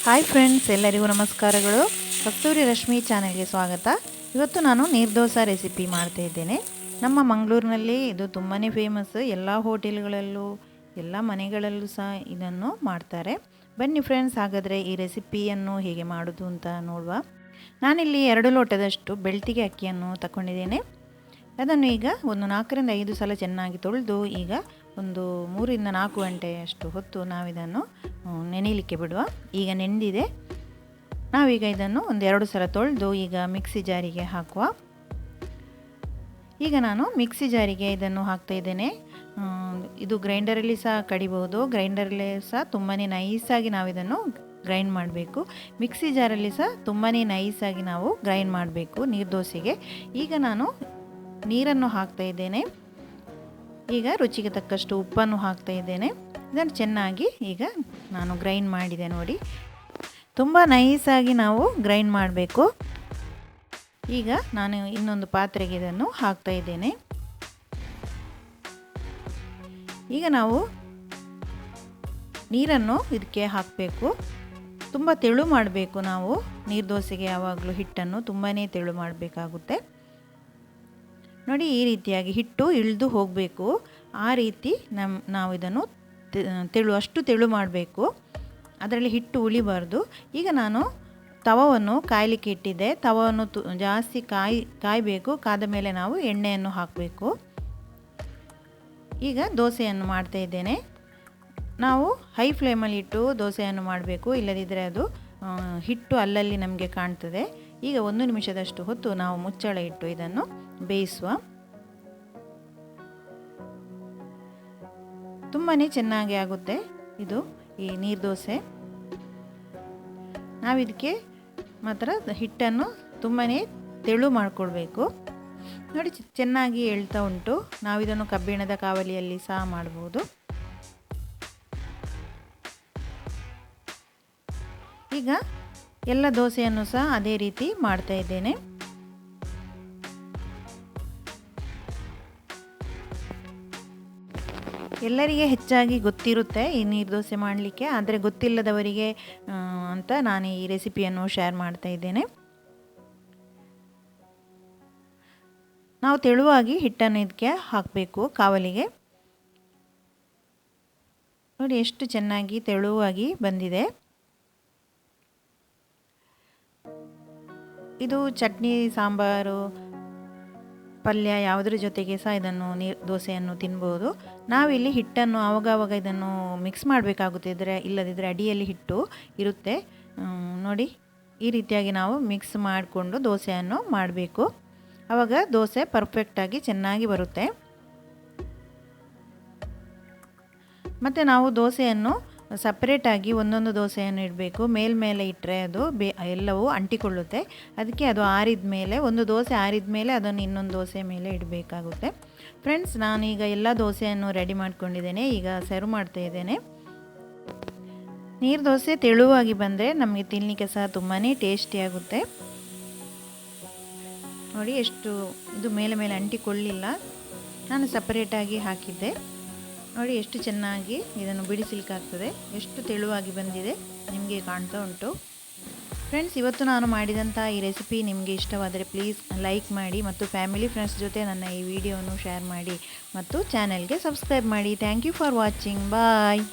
Hi friends, ಎಲ್ಲರಿಗೂ ನಮಸ್ಕಾರಗಳು. ಕಸ್ತೂರಿ ರಶ್ಮಿ ಚಾನೆಲ್ಗೆ ಸ್ವಾಗತ. ಇವತ್ತು ನಾನು ನೀರ್ದೋಸೆ ರೆಸಿಪಿ ಮಾಡ್ತಾ ಇದ್ದೇನೆ. ನಮ್ಮ ಮಂಗಳೂರಿನಲ್ಲಿ ಇದು ತುಂಬಾ ಫೇಮಸ್. ಎಲ್ಲ ಹೋಟೆಲ್ಗಳಲ್ಲೂ ಎಲ್ಲ ಮನೆಗಳಲ್ಲೂ ಸಹ ಇದನ್ನು ಮಾಡ್ತಾರೆ. ಬನ್ನಿ ಫ್ರೆಂಡ್ಸ್, ಹಾಗಾದರೆ ಈ ರೆಸಿಪಿಯನ್ನು ಹೇಗೆ ಮಾಡೋದು ಅಂತ ನೋಡುವ. ನಾನಿಲ್ಲಿ 2 ಲೋಟದಷ್ಟು ಬೆಳ್ತಿಗೆ ಅಕ್ಕಿಯನ್ನು ತಗೊಂಡಿದ್ದೇನೆ. ಅದನ್ನು ಈಗ ಒಂದು 4 ರಿಂದ 5 ಸಲ ಚೆನ್ನಾಗಿ ತೊಳೆದು ಈಗ ಒಂದು 3 ರಿಂದ 4 ಗಂಟೆಯಷ್ಟು ಹೊತ್ತು ನಾವಿದನ್ನು ನೆನೆಯಲಿಕ್ಕೆ ಬಿಡುವ. ಈಗ ನೆಂದಿದೆ. ನಾವೀಗ ಇದನ್ನು ಒಂದು 2 ಸಲ ತೊಳೆದು ಈಗ ಮಿಕ್ಸಿ ಜಾರಿಗೆ ಹಾಕುವ. ಈಗ ನಾನು ಮಿಕ್ಸಿ ಜಾರಿಗೆ ಇದನ್ನು ಹಾಕ್ತಾ ಇದ್ದೇನೆ. ಇದು ಗ್ರೈಂಡರಲ್ಲಿ ಸಹ ಕಡಿಬಹುದು. ಗ್ರೈಂಡರಲ್ಲೇ ಸಹ ತುಂಬಾ ನೈಸಾಗಿ ನಾವಿದನ್ನು ಗ್ರೈಂಡ್ ಮಾಡಬೇಕು. ಮಿಕ್ಸಿ ಜಾರಲ್ಲಿ ಸಹ ತುಂಬಾ ನೈಸಾಗಿ ನಾವು ಗ್ರೈಂಡ್ ಮಾಡಬೇಕು ನೀರ್ದೋಸೆಗೆ. ಈಗ ನಾನು ನೀರನ್ನು ಹಾಕ್ತಾ ಇದ್ದೇನೆ. ಈಗ ರುಚಿಗೆ ತಕ್ಕಷ್ಟು ಉಪ್ಪನ್ನು ಹಾಕ್ತಾ ಇದ್ದೇನೆ. ಇದನ್ನು ಚೆನ್ನಾಗಿ ಈಗ ನಾನು ಗ್ರೈಂಡ್ ಮಾಡಿದೆ ನೋಡಿ. ತುಂಬ ನೈಸಾಗಿ ನಾವು ಗ್ರೈಂಡ್ ಮಾಡಬೇಕು. ಈಗ ನಾನು ಇನ್ನೊಂದು ಪಾತ್ರೆಗೆ ಇದನ್ನು ಹಾಕ್ತಾ ಇದ್ದೇನೆ. ಈಗ ನಾವು ನೀರನ್ನು ಇದಕ್ಕೆ ಹಾಕಬೇಕು. ತುಂಬ ತೆಳು ಮಾಡಬೇಕು. ನಾವು ನೀರ್ದೋಸೆಗೆ ಯಾವಾಗಲೂ ಹಿಟ್ಟನ್ನು ತುಂಬಾ ತೆಳು ಮಾಡಬೇಕಾಗುತ್ತೆ ನೋಡಿ. ಈ ರೀತಿಯಾಗಿ ಹಿಟ್ಟು ಇಳಿದು ಹೋಗಬೇಕು. ಆ ರೀತಿ ನಾವು ಇದನ್ನು ಅಷ್ಟು ತೆಳು ಮಾಡಬೇಕು. ಅದರಲ್ಲಿ ಹಿಟ್ಟು ಉಳಿಬಾರ್ದು. ಈಗ ನಾನು ತವವನ್ನು ಕಾಯಲಿಕ್ಕೆ ಇಟ್ಟಿದ್ದೆ. ತವವನ್ನು ಜಾಸ್ತಿ ಕಾಯಬೇಕು. ಕಾದ ಮೇಲೆ ನಾವು ಎಣ್ಣೆಯನ್ನು ಹಾಕಬೇಕು. ಈಗ ದೋಸೆಯನ್ನು ಮಾಡ್ತಾ ಇದ್ದೇನೆ. ನಾವು ಹೈ ಫ್ಲೇಮಲ್ಲಿ ಇಟ್ಟು ದೋಸೆಯನ್ನು ಮಾಡಬೇಕು. ಇಲ್ಲದಿದ್ದರೆ ಅದು ಹಿಟ್ಟು ಅಲ್ಲಲ್ಲಿ ನಮಗೆ ಕಾಣ್ತದೆ. ಈಗ 1 ನಿಮಿಷದಷ್ಟು ಹೊತ್ತು ನಾವು ಮುಚ್ಚಳ ಇಟ್ಟು ಇದನ್ನು ಬೇಯಿಸುವ. ತುಂಬಾ ಚೆನ್ನಾಗಿ ಆಗುತ್ತೆ ಇದು ಈ ನೀರ್ದೋಸೆ. ನಾವಿದಕ್ಕೆ ಮಾತ್ರ ಹಿಟ್ಟನ್ನು ತುಂಬಾ ತೆಳು ಮಾಡಿಕೊಳ್ಬೇಕು ನೋಡಿ. ಚೆನ್ನಾಗಿ ಎಳ್ತಾ ಉಂಟು. ನಾವಿದನ್ನು ಕಬ್ಬಿಣದ ಕಾವಲಿಯಲ್ಲಿ ಸಹ ಮಾಡಬಹುದು. ಈಗ ಎಲ್ಲ ದೋಸೆಯನ್ನು ಸಹ ಅದೇ ರೀತಿ ಮಾಡ್ತಾ ಇದ್ದೇನೆ. ಎಲ್ಲರಿಗೆ ಹೆಚ್ಚಾಗಿ ಗೊತ್ತಿರುತ್ತೆ ಈ ನೀರ್ದೋಸೆ ಮಾಡಲಿಕ್ಕೆ. ಆದರೆ ಗೊತ್ತಿಲ್ಲದವರಿಗೆ ಅಂತ ನಾನು ಈ ರೆಸಿಪಿಯನ್ನು ಶೇರ್ ಮಾಡ್ತಾ ಇದ್ದೇನೆ. ನಾವು ತೆಳುವಾಗಿ ಹಿಟ್ಟನ್ನು ಇದಕ್ಕೆ ಹಾಕಬೇಕು ಕಾವಲಿಗೆ. ನೋಡಿ ಎಷ್ಟು ಚೆನ್ನಾಗಿ ತೆಳುವಾಗಿ ಬಂದಿದೆ. ಇದು ಚಟ್ನಿ, ಸಾಂಬಾರು, ಪಲ್ಯ ಯಾವುದರ ಜೊತೆಗೆ ಸಹ ಇದನ್ನು ದೋಸೆಯನ್ನು ತಿನ್ಬೋದು. ನಾವಿಲ್ಲಿ ಹಿಟ್ಟನ್ನು ಆವಾಗ ಇದನ್ನು ಮಿಕ್ಸ್ ಮಾಡಬೇಕಾಗುತ್ತಿದ್ದರೆ, ಇಲ್ಲದಿದ್ದರೆ ಅಡಿಯಲ್ಲಿ ಹಿಟ್ಟು ಇರುತ್ತೆ ನೋಡಿ. ಈ ರೀತಿಯಾಗಿ ನಾವು ಮಿಕ್ಸ್ ಮಾಡಿಕೊಂಡು ದೋಸೆಯನ್ನು ಮಾಡಬೇಕು. ಆವಾಗ ದೋಸೆ ಪರ್ಫೆಕ್ಟಾಗಿ ಚೆನ್ನಾಗಿ ಬರುತ್ತೆ. ಮತ್ತು ನಾವು ದೋಸೆಯನ್ನು ಸಪ್ರೇಟಾಗಿ ಒಂದೊಂದು ದೋಸೆಯನ್ನು ಇಡಬೇಕು. ಮೇಲ್ಮೇಲೆ ಇಟ್ಟರೆ ಅದು ಎಲ್ಲವೂ ಅಂಟಿಕೊಳ್ಳುತ್ತೆ. ಅದಕ್ಕೆ ಅದು ಆರಿದ ಮೇಲೆ, ಒಂದು ದೋಸೆ ಆರಿದ ಮೇಲೆ ಅದನ್ನು ಇನ್ನೊಂದು ದೋಸೆ ಮೇಲೆ ಇಡಬೇಕಾಗುತ್ತೆ. ಫ್ರೆಂಡ್ಸ್, ನಾನೀಗ ಎಲ್ಲ ದೋಸೆಯನ್ನು ರೆಡಿ ಮಾಡ್ಕೊಂಡಿದ್ದೇನೆ. ಈಗ ಸರ್ವ್ ಮಾಡ್ತಾ ಇದ್ದೇನೆ. ನೀರ್ದೋಸೆ ತೆಳುವಾಗಿ ಬಂದರೆ ನಮಗೆ ತಿನ್ನಲಿಕ್ಕೆ ಸಹ ತುಂಬಾ ಟೇಸ್ಟಿಯಾಗುತ್ತೆ ನೋಡಿ. ಎಷ್ಟು ಇದು ಮೇಲೆ ಅಂಟಿಕೊಳ್ಳಿಲ್ಲ. ನಾನು ಸಪರೇಟಾಗಿ ಹಾಕಿದ್ದೆ ನೋಡಿ. ಎಷ್ಟು ಚೆನ್ನಾಗಿ ಇದನ್ನು ಬಿಡಿಸಲಿಕ್ಕಾಗ್ತದೆ. ಎಷ್ಟು ತೆಳುವಾಗಿ ಬಂದಿದೆ ನಿಮಗೆ ಕಾಣ್ತಾ ಉಂಟು. ಫ್ರೆಂಡ್ಸ್, ಇವತ್ತು ನಾನು ಮಾಡಿದಂಥ ಈ ರೆಸಿಪಿ ನಿಮಗೆ ಇಷ್ಟವಾದರೆ ಪ್ಲೀಸ್ ಲೈಕ್ ಮಾಡಿ ಮತ್ತು ಫ್ಯಾಮಿಲಿ ಫ್ರೆಂಡ್ಸ್ ಜೊತೆ ನನ್ನ ಈ ವಿಡಿಯೋವನ್ನು ಶೇರ್ ಮಾಡಿ ಮತ್ತು ಚಾನೆಲ್ಗೆ ಸಬ್ಸ್ಕ್ರೈಬ್ ಮಾಡಿ. Thank you for watching. Bye.